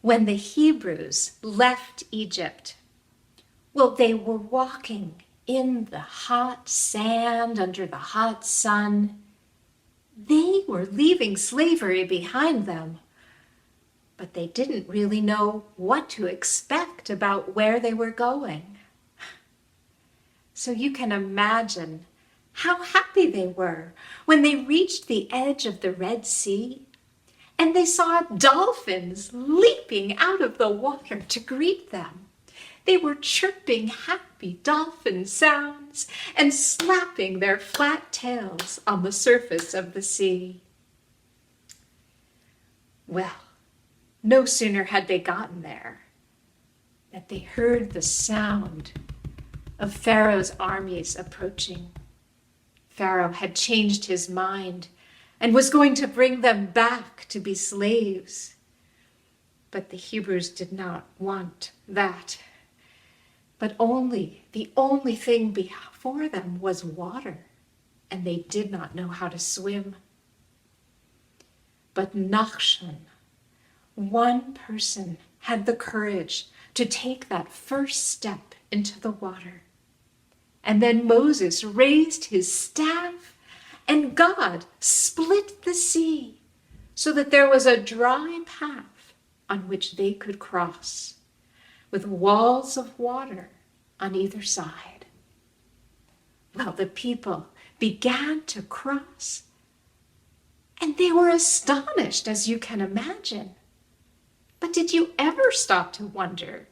when the Hebrews left Egypt, well, they were walking in the hot sand under the hot sun. They were leaving slavery behind them, but they didn't really know what to expect about where they were going. So you can imagine how happy they were when they reached the edge of the Red Sea and they saw dolphins leaping out of the water to greet them. They were chirping happy dolphin sounds and slapping their flat tails on the surface of the sea. Well, no sooner had they gotten there that they heard the sound of Pharaoh's armies approaching. Pharaoh had changed his mind and was going to bring them back to be slaves. But the Hebrews did not want that. But the only thing before them was water, and they did not know how to swim. But Nachshon, one person, had the courage to take that first step into the water. And then Moses raised his staff, and God split the sea so that there was a dry path on which they could cross, with walls of water on either side. Well, the people began to cross, and they were astonished, as you can imagine. But did you ever stop to wonder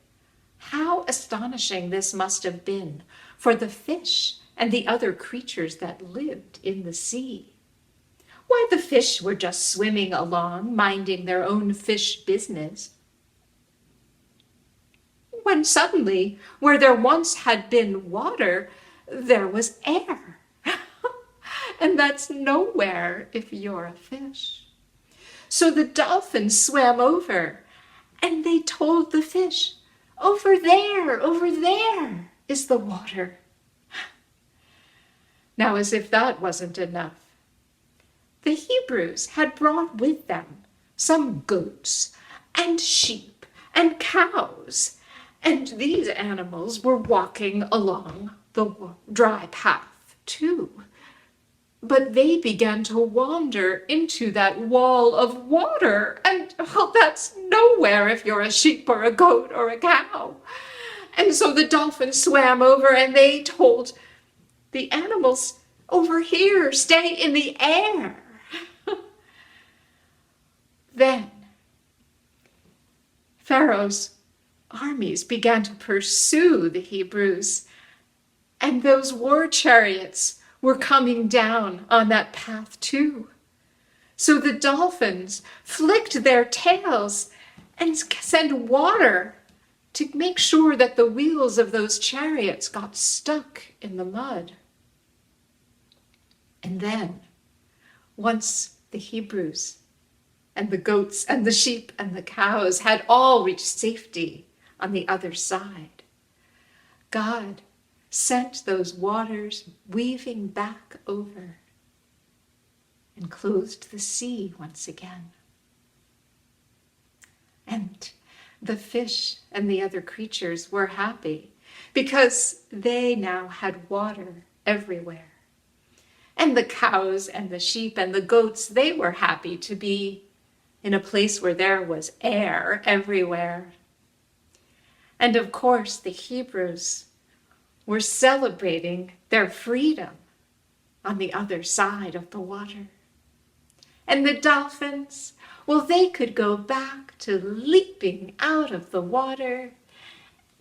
how astonishing this must have been for the fish and the other creatures that lived in the sea? Why, the fish were just swimming along, minding their own fish business, when suddenly, where there once had been water, there was air. And that's nowhere if you're a fish. So the dolphins swam over, and they told the fish, over there is the water. Now, as if that wasn't enough, the Hebrews had brought with them some goats and sheep and cows, and these animals were walking along the dry path too. But they began to wander into that wall of water, and that's nowhere if you're a sheep or a goat or a cow. And so the dolphins swam over, and they told the animals, over here, stay in the air. Then Pharaoh's armies began to pursue the Hebrews, and those war chariots were coming down on that path too. So the dolphins flicked their tails and sent water to make sure that the wheels of those chariots got stuck in the mud. And then, once the Hebrews and the goats and the sheep and the cows had all reached safety on the other side, God sent those waters weaving back over and closed the sea once again. And the fish and the other creatures were happy because they now had water everywhere. And the cows and the sheep and the goats, they were happy to be in a place where there was air everywhere. And of course, the Hebrews were celebrating their freedom on the other side of the water. And the dolphins, well, they could go back to leaping out of the water,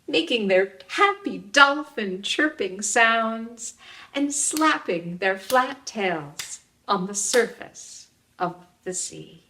making their happy dolphin chirping sounds and slapping their flat tails on the surface of the sea.